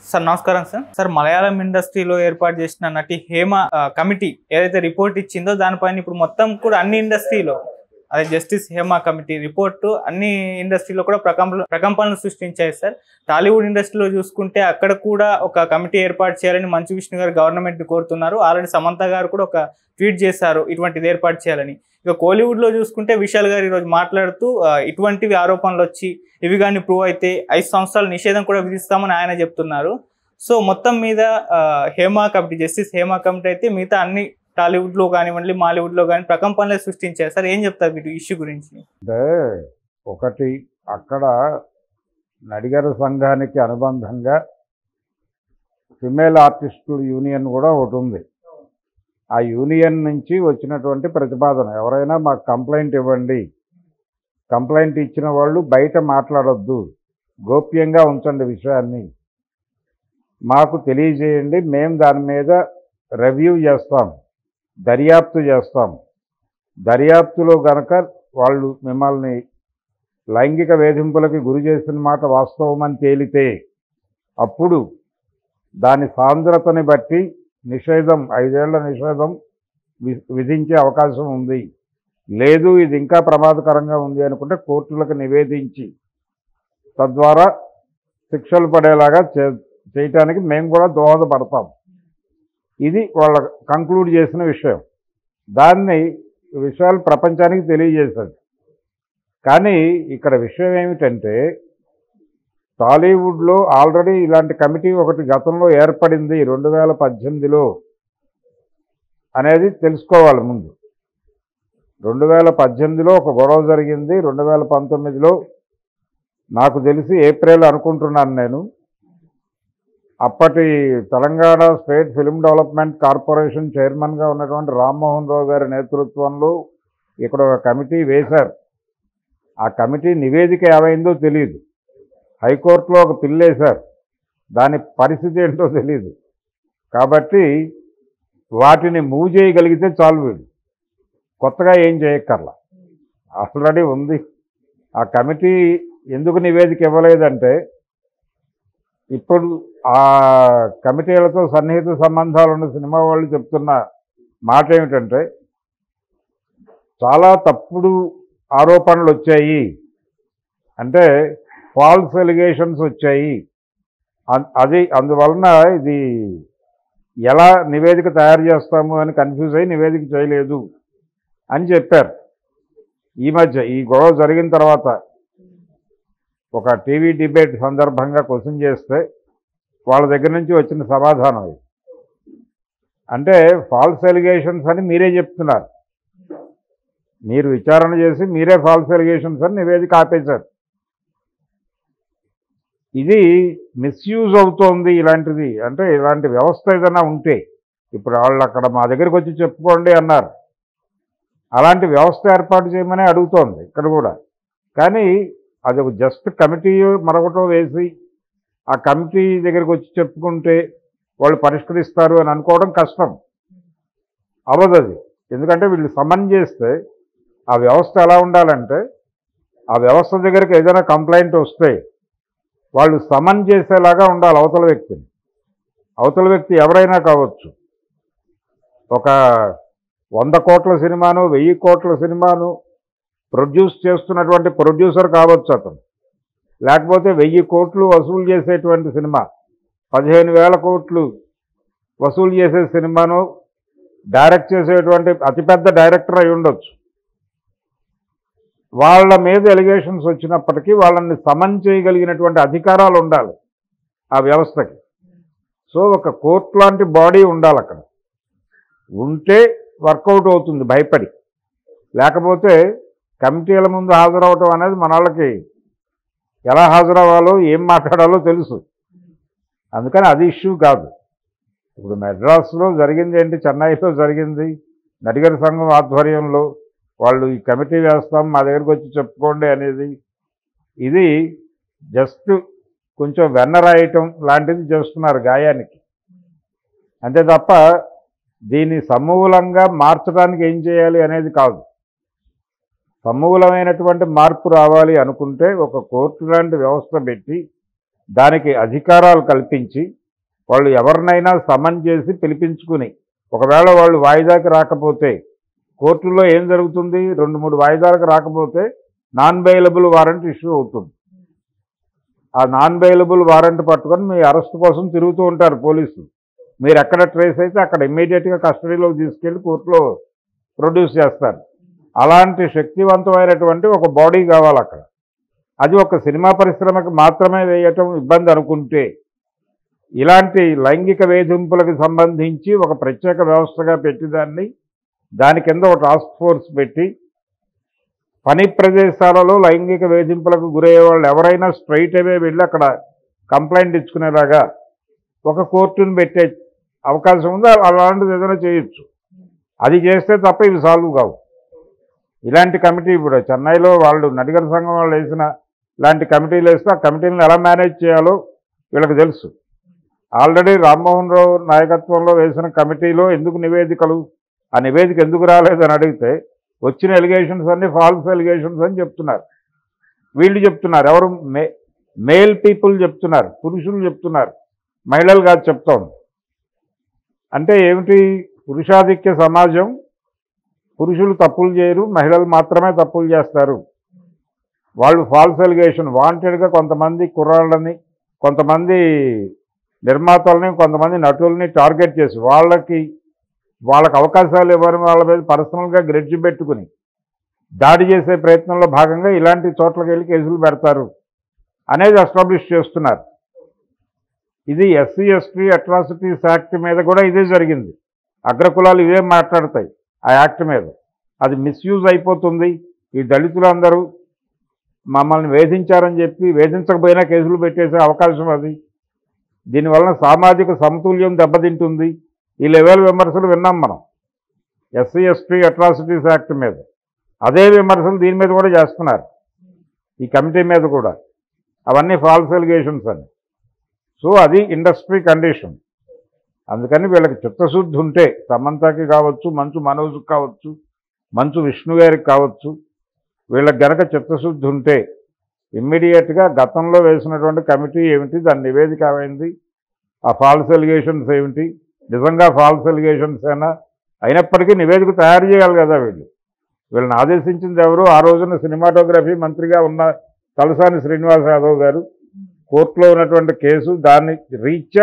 Sir నమస్కారం sir. Sir Malayalam ఇండస్ట్రీలో ఏర్పాటు చేసిన నటి హేమ కమిటీ ఏదైతే రిపోర్ట్ ఇచ్చిందో దానిపైన ఇప్పుడు మొత్తం కూడా అన్ని ఇండస్ట్రీలో అదే జస్టిస్ హేమ కమిటీ రిపోర్టు అన్ని ఇండస్ట్రీలో కూడా ప్రకంపనలు సృష్టించాయి సార్. టాలీవుడ్ ఇండస్ట్రీలో చూసుకుంటే అక్కడ కూడా ఒక కమిటీ ఏర్పాటు చేయాలని మంచు విష్ణు గారు గవర్నమెంట్ కోరుతున్నారు. ఆల్రెడీ సమంత గారు కూడా ఒక ట్వీట్ చేశారు ఇటువంటిది ఏర్పాటు చేయాలని. ఇక కోలీవుడ్ లో చూసుకుంటే విశాల్ గారు ఈరోజు మాట్లాడుతూ ఇటువంటివి ఆరోపణలు వచ్చి ఇవి కానీ ప్రూవ్ అయితే 5 సంవత్సరాల నిషేధం కూడా విధిస్తామని ఆయన చెప్తున్నారు. సో మొత్తం మీద Hema committee justice Hema committee అయితే మిగతా అన్ని టాలీవుడ్ లో కానివ్వండి మాలీవుడ్ లో కానీ ప్రకంపనలే సృష్టించారు సార్. ఏం చెప్తారు వీటి ఇష్యూ గురించి? అంటే ఒకటి అక్కడ నడిగర సంఘానికి అనుబంధంగా ఫిమేల్ ఆర్టిస్టుల యూనియన్ కూడా ఒకటి ఉంది. ఆ యూనియన్ నుంచి వచ్చినటువంటి ప్రతిపాదన ఎవరైనా మాకు కంప్లైంట్ ఇవ్వండి, కంప్లైంట్ ఇచ్చిన వాళ్ళు బయట మాట్లాడొద్దు, గోప్యంగా ఉంచండి, విషయాన్ని మాకు తెలియజేయండి, మేము దాని మీద రివ్యూ చేస్తాం, దర్యాప్తు చేస్తాం. దర్యాప్తులో గనక వాళ్ళు మిమ్మల్ని లైంగిక వేధింపులకి గురి చేసిన మాట వాస్తవమని తేలితే అప్పుడు దాని సాంద్రతని బట్టి నిషేధం 5 ఏళ్ల నిషేధం విధించే అవకాశం ఉంది. లేదు ఇది ఇంకా ప్రమాదకరంగా ఉంది అనుకుంటే కోర్టులకు నివేదించి తద్వారా శిక్షలు పడేలాగా చేయటానికి మేము కూడా దోహదపడతాం. ఇది వాళ్ళ కంక్లూడ్ చేసిన విషయం. దాన్ని విషయాలు ప్రపంచానికి తెలియజేశారు. కానీ ఇక్కడ విషయం ఏమిటంటే టాలీవుడ్లో ఆల్రెడీ ఇలాంటి కమిటీ ఒకటి గతంలో ఏర్పడింది 2018లో అనేది తెలుసుకోవాలి. ముందు 2018లో ఒక గొడవ జరిగింది. 2019లో నాకు తెలిసి ఏప్రిల్ అనుకుంటున్నాను నేను, అప్పటి Telangana state film development corporation చైర్మన్గా ఉన్నటువంటి రామ్మోహన్ రావు గారి నేతృత్వంలో ఇక్కడ ఒక కమిటీ వేశారు. ఆ కమిటీ నివేదిక ఏమైందో తెలియదు. హైకోర్టులో ఒక పిల్ వేశారు, దాని పరిస్థితి ఏంటో తెలియదు. కాబట్టి వాటిని మూవ్ చేయగలిగితే చాలు, వీడు కొత్తగా ఏం చేయక్కర్లా, ఆల్రెడీ ఉంది. ఆ కమిటీ ఎందుకు నివేదిక ఇవ్వలేదంటే ఇప్పుడు ఆ కమిటీలతో సన్నిహిత సంబంధాలు ఉన్న సినిమా వాళ్ళు చెప్తున్న మాట ఏమిటంటే చాలా తప్పుడు ఆరోపణలు వచ్చాయి, అంటే ఫాల్స్ ఎలిగేషన్స్ వచ్చాయి, అందువలన ఇది ఎలా నివేదిక తయారు చేస్తాము అని కన్ఫ్యూజ్ అయ్యి నివేదిక చేయలేదు అని చెప్పారు. ఈ మధ్య ఈ గొడవ జరిగిన తర్వాత ఒక టీవీ డిబేట్ సందర్భంగా క్వశ్చన్ చేస్తే వాళ్ళ దగ్గర నుంచి వచ్చిన సమాధానం ఇది. అంటే ఫాల్స్ ఎలిగేషన్స్ అని మీరే చెప్తున్నారు, మీరు విచారణ చేసి మీరే ఫాల్స్ ఎలిగేషన్స్ అని నివేదిక ఆపేశారు. ఇది మిస్యూజ్ అవుతోంది. ఇలాంటిది అంటే ఇలాంటి వ్యవస్థ ఏదైనా ఉంటే, ఇప్పుడు వాళ్ళు అక్కడ మా దగ్గరికి వచ్చి చెప్పుకోండి అన్నారు, అలాంటి వ్యవస్థ ఏర్పాటు చేయమని అడుగుతోంది ఇక్కడ కూడా. కానీ అది జస్ట్ కమిటీ మరొకటో వేసి ఆ కమిటీ దగ్గరికి వచ్చి చెప్పుకుంటే వాళ్ళు పరిష్కరిస్తారు అని అనుకోవడం కష్టం, అవ్వదు అది. ఎందుకంటే వీళ్ళు సమన్ చేస్తే ఆ వ్యవస్థ ఎలా ఉండాలంటే ఆ వ్యవస్థ దగ్గరికి ఏదైనా కంప్లైంట్ వస్తే వాళ్ళు సమన్ చేసేలాగా ఉండాలి అవతల వ్యక్తిని. అవతల వ్యక్తి ఎవరైనా కావచ్చు, ఒక 100 కోట్ల సినిమాను 1000 కోట్ల సినిమాను ప్రొడ్యూస్ చేస్తున్నటువంటి ప్రొడ్యూసర్ కావచ్చు అతను, లేకపోతే 1000 కోట్లు వసూలు చేసేటువంటి సినిమా, 15,000 కోట్లు వసూలు చేసే సినిమాను డైరెక్ట్ చేసేటువంటి అతిపెద్ద డైరెక్టర్ అయి ఉండొచ్చు. వాళ్ళ మీద ఎలిగేషన్స్ వచ్చినప్పటికీ వాళ్ళని సమన్ చేయగలిగినటువంటి అధికారాలు ఉండాలి ఆ వ్యవస్థకి. సో ఒక కోర్టు లాంటి బాడీ ఉండాలి అక్కడ, ఉంటే వర్కౌట్ అవుతుంది భయపడి. లేకపోతే కమిటీల ముందు హాజరవటం అనేది మన వాళ్ళకి ఎలా హాజరవ్వాలో ఏం మాట్లాడాలో తెలుసు, అందుకని అది ఇష్యూ కాదు. ఇప్పుడు మెడ్రాస్లో జరిగింది ఏంటి, చెన్నైలో జరిగింది, నడిగర సంఘం ఆధ్వర్యంలో వాళ్ళు ఈ కమిటీ వేస్తాం మా దగ్గరికి వచ్చి చెప్పుకోండి అనేది, ఇది జస్ట్ కొంచెం వెన్న రాయటం లాంటిది చేస్తున్నారు గాయానికి, అంతే తప్ప దీన్ని సమూలంగా మార్చడానికి ఏం చేయాలి అనేది కాదు. సమూలమైనటువంటి మార్పు రావాలి అనుకుంటే ఒక కోర్టు లాంటి వ్యవస్థ పెట్టి దానికి అధికారాలు కల్పించి వాళ్ళు ఎవరినైనా సమన్ చేసి పిలిపించుకుని ఒకవేళ వాళ్ళు వాయిదాకి రాకపోతే కోర్టులో ఏం జరుగుతుంది, 2-3 వాయిదాలకు రాకపోతే నాన్ బెయిలబుల్ వారెంట్ ఇష్యూ అవుతుంది. ఆ నాన్ బెయిలబుల్ వారెంట్ పట్టుకొని మీ అరెస్ట్ కోసం తిరుగుతూ ఉంటారు పోలీసులు. మీరు ఎక్కడ ట్రేస్ అయితే అక్కడ ఇమ్మీడియట్గా కస్టడీలోకి తీసుకెళ్ళి కోర్టులో ప్రొడ్యూస్ చేస్తారు. అలాంటి శక్తివంతమైనటువంటి ఒక బాడీ కావాలి అక్కడ. అది ఒక సినిమా పరిశ్రమకు మాత్రమే వేయటం ఇబ్బంది అనుకుంటే ఇలాంటి లైంగిక వేధింపులకు సంబంధించి ఒక ప్రత్యేక వ్యవస్థగా పెట్టి దాని కింద ఒక టాస్క్ ఫోర్స్ పెట్టి పని ప్రదేశాలలో లైంగిక వేధింపులకు గురయ్యే వాళ్ళు ఎవరైనా స్ట్రైట్ అవే వెళ్ళి అక్కడ కంప్లైంట్ ఇచ్చుకునేలాగా ఒక కోర్టును పెట్టే అవకాశం ఉంది. అలాంటిది ఏదైనా చేయొచ్చు. అది చేస్తే తప్ప ఇవి సాల్వ్ కావు. ఇలాంటి కమిటీ ఇప్పుడు చెన్నైలో వాళ్ళు నడిగర సంఘం వాళ్ళు వేసిన ఇలాంటి కమిటీలు వేస్తే ఆ కమిటీలను ఎలా మేనేజ్ చేయాలో వీళ్ళకి తెలుసు. ఆల్రెడీ రామ్మోహన్ రావు నాయకత్వంలో వేసిన కమిటీలో ఎందుకు నివేదికలు, ఆ నివేదిక ఎందుకు రాలేదని అడిగితే వచ్చిన ఎలిగేషన్స్ అన్నీ ఫాల్స్ ఎలిగేషన్స్ అని చెప్తున్నారు. వీళ్ళు చెప్తున్నారు, ఎవరు మేల్ పీపుల్ చెప్తున్నారు, పురుషులు చెప్తున్నారు, మహిళలు కాదు చెప్తాం. అంటే ఏమిటి, పురుషాధిక్య సమాజం, పురుషులు తప్పులు చేయరు, మహిళలు మాత్రమే తప్పులు చేస్తారు. వాళ్ళు ఫాల్స్ ఎలిగేషన్ వాంటెడ్గా కొంతమంది కుర్రాళ్ళని, కొంతమంది నిర్మాతల్ని, కొంతమంది నటుల్ని టార్గెట్ చేసి వాళ్ళకి అవకాశాలు ఇవ్వని వాళ్ళ మీద పర్సనల్గా గ్రెడ్జ్ పెట్టుకుని దాడి చేసే ప్రయత్నంలో భాగంగా ఇలాంటి చోట్లకి వెళ్ళి కేసులు పెడతారు అనేది ఎస్టాబ్లిష్ చేస్తున్నారు. ఇది ఎస్సీ ఎస్టీ అట్రాసిటీస్ యాక్ట్ మీద కూడా ఇదే జరిగింది. అగ్రకులాలు ఇవే మాట్లాడతాయి ఆ యాక్ట్ మీద. అది మిస్యూజ్ అయిపోతుంది. ఈ దళితులందరూ మమ్మల్ని వేధించారని చెప్పి వేధించకపోయినా కేసులు పెట్టేసే అవకాశం అది. దీనివలన సామాజిక సమతుల్యం దెబ్బతింటుంది. ఈ లెవెల్ విమర్శలు విన్నాం మనం ఎస్సీ ఎస్టీ అట్రాసిటీస్ యాక్ట్ మీద. అదే విమర్శలు దీని మీద కూడా చేస్తున్నారు, ఈ కమిటీ మీద కూడా. అవన్నీ ఫాల్స్ ఎలిగేషన్స్ అని. సో అది ఇండస్ట్రీ కండిషన్. అందుకని వీళ్ళకి చిత్తశుద్ధి ఉంటే, సమంతకి కావచ్చు, మంచు మనోజ్కి కావచ్చు, మంచు విష్ణు గారికి కావచ్చు, వీళ్ళకి గనక చిత్తశుద్ధి ఉంటే ఇమ్మీడియట్గా గతంలో వేసినటువంటి కమిటీ ఏమిటి, దాని నివేదిక ఏమైంది, ఆ ఫాల్స్ ఎలిగేషన్స్ ఏమిటి, నిజంగా ఫాల్స్ ఎలిగేషన్స్ అయినప్పటికీ నివేదిక తయారు చేయాలి కదా. వీళ్ళని ఆదేశించింది ఎవరు, ఆ రోజున సినిమాటోగ్రఫీ మంత్రిగా ఉన్న తలసాని శ్రీనివాస్ యాదవ్ గారు. కోర్టులో ఉన్నటువంటి కేసు దాన్ని రీచ్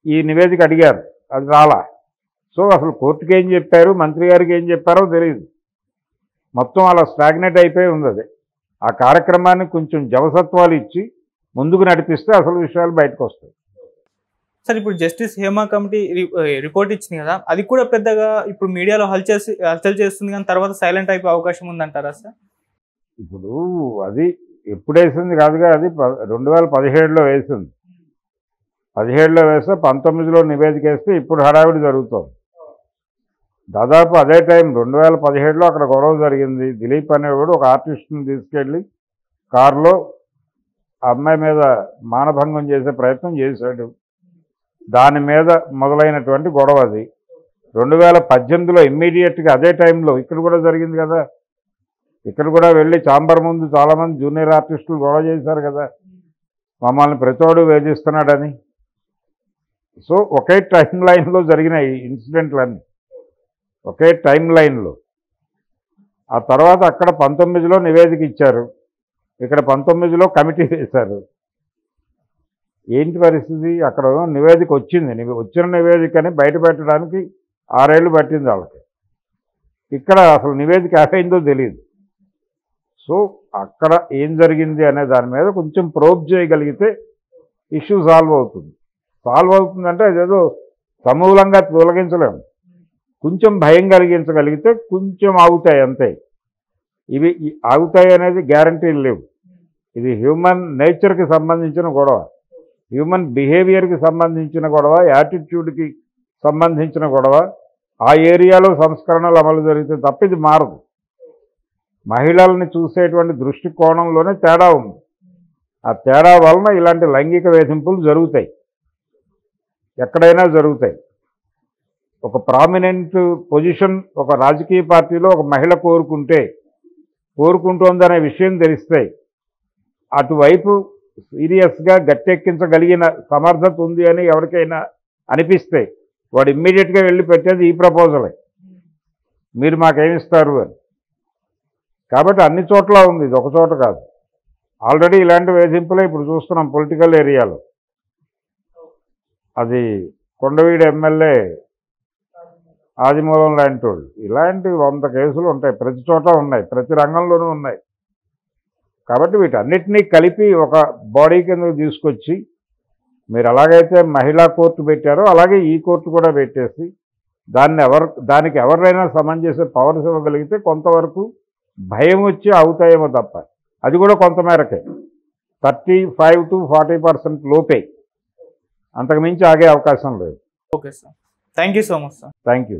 ఈ నివేదిక అడిగారు, అది రాలా. సో అసలు కోర్టుకి ఏం చెప్పారు, మంత్రి గారికి ఏం చెప్పారో తెలియదు. మొత్తం అలా స్టాగ్నేట్ అయిపోయి ఉంది. అది ఆ కార్యక్రమాన్ని కొంచెం జవసత్వాలు ఇచ్చి ముందుకు నడిపిస్తే అసలు విషయాలు బయటకు వస్తాయి. సార్, ఇప్పుడు జస్టిస్ హేమా కమిటీ రిపోర్ట్ ఇచ్చింది కదా, అది కూడా పెద్దగా ఇప్పుడు మీడియాలో హల్చల్ చేస్తుంది, కానీ తర్వాత సైలెంట్ అయిపోయే అవకాశం ఉందంటారా సార్? ఇప్పుడు అది ఎప్పుడు వేసింది కాదుగా, అది 2017లో వేసింది. 17లో వేస్తే 19లో నివేదిక వేస్తే ఇప్పుడు హడావిడి జరుగుతుంది. దాదాపు అదే టైం 2017లో అక్కడ గొడవ జరిగింది. దిలీప్ అనేవాడు ఒక ఆర్టిస్ట్ని తీసుకెళ్ళి కారులో ఆ అమ్మాయి మీద మానభంగం చేసే ప్రయత్నం చేశాడు. దాని మీద మొదలైనటువంటి గొడవ అది 2018లో ఇమ్మీడియట్గా అదే టైంలో ఇక్కడ కూడా జరిగింది కదా. ఇక్కడ కూడా వెళ్ళి ఛాంబర్ ముందు చాలామంది జూనియర్ ఆర్టిస్టులు గొడవ చేశారు కదా, మమ్మల్ని ప్రతివాడు వేధిస్తున్నాడని. సో ఒకే టైం లైన్లో జరిగిన ఈ ఇన్సిడెంట్లన్నీ ఒకే టైం లైన్లో. ఆ తర్వాత అక్కడ 19లో నివేదిక ఇచ్చారు, ఇక్కడ 19లో కమిటీ వేశారు. ఏంటి పరిస్థితి? అక్కడ నివేదిక వచ్చింది, వచ్చిన నివేదికని బయట పెట్టడానికి 6 ఏళ్ళు పట్టింది వాళ్ళకి. ఇక్కడ అసలు నివేదిక ఏమైందో తెలియదు. సో అక్కడ ఏం జరిగింది అనే దాని మీద కొంచెం ప్రోబ్ చేయగలిగితే ఇష్యూ సాల్వ్ అవుతుంది. సాల్వ్ అవుతుందంటే అదేదో సమూలంగా తొలగించలేము, కొంచెం భయం కలిగించగలిగితే కొంచెం ఆగుతాయి అంతే. ఇవి ఆగుతాయి అనేది గ్యారంటీలు లేవు. ఇది హ్యూమన్ నేచర్కి సంబంధించిన గొడవ, హ్యూమన్ బిహేవియర్కి సంబంధించిన గొడవ, యాటిట్యూడ్కి సంబంధించిన గొడవ. ఆ ఏరియాలో సంస్కరణలు అమలు జరిగితే తప్ప ఇది మారదు. మహిళల్ని చూసేటువంటి దృష్టికోణంలోనే తేడా ఉంది. ఆ తేడా వలన ఇలాంటి లైంగిక వేధింపులు జరుగుతాయి, ఎక్కడైనా జరుగుతాయి. ఒక ప్రామినెంట్ పొజిషన్ ఒక రాజకీయ పార్టీలో ఒక మహిళ కోరుకుంటోందనే విషయం తెలిస్తే అటువైపు సీరియస్గా గట్టెక్కించగలిగిన సమర్థత ఉంది అని ఎవరికైనా అనిపిస్తే వాడు ఇమ్మీడియట్గా వెళ్ళి పెట్టేది ఈ ప్రపోజలే, మీరు మాకేమిస్తారు అని. కాబట్టి అన్ని చోట్ల ఉంది, ఇది ఒక చోట కాదు. ఆల్రెడీ ఇలాంటి వేధింపులే ఇప్పుడు చూస్తున్నాం పొలిటికల్ ఏరియాలో. అది కొండవీడు ఎమ్మెల్యే ఆదిమూలం లాంటి వాళ్ళు, ఇలాంటి 100 కేసులు ఉంటాయి, ప్రతి చోట ఉన్నాయి, ప్రతి రంగంలోనూ ఉన్నాయి. కాబట్టి వీటన్నిటినీ కలిపి ఒక బాడీ కింద తీసుకొచ్చి మీరు ఎలాగైతే మహిళా కోర్టు పెట్టారో అలాగే ఈ కోర్టు కూడా పెట్టేసి దానికి ఎవరైనా సమన్ చేసే పవర్స్ ఇవ్వగలిగితే కొంతవరకు భయం వచ్చి అవుతాయేమో తప్ప, అది కూడా కొంతమేరకే 35 to 40% లోపే, అంతకుమించి ఆగే అవకాశం లేదు. Okay sir, thank you so much sir. Thank you.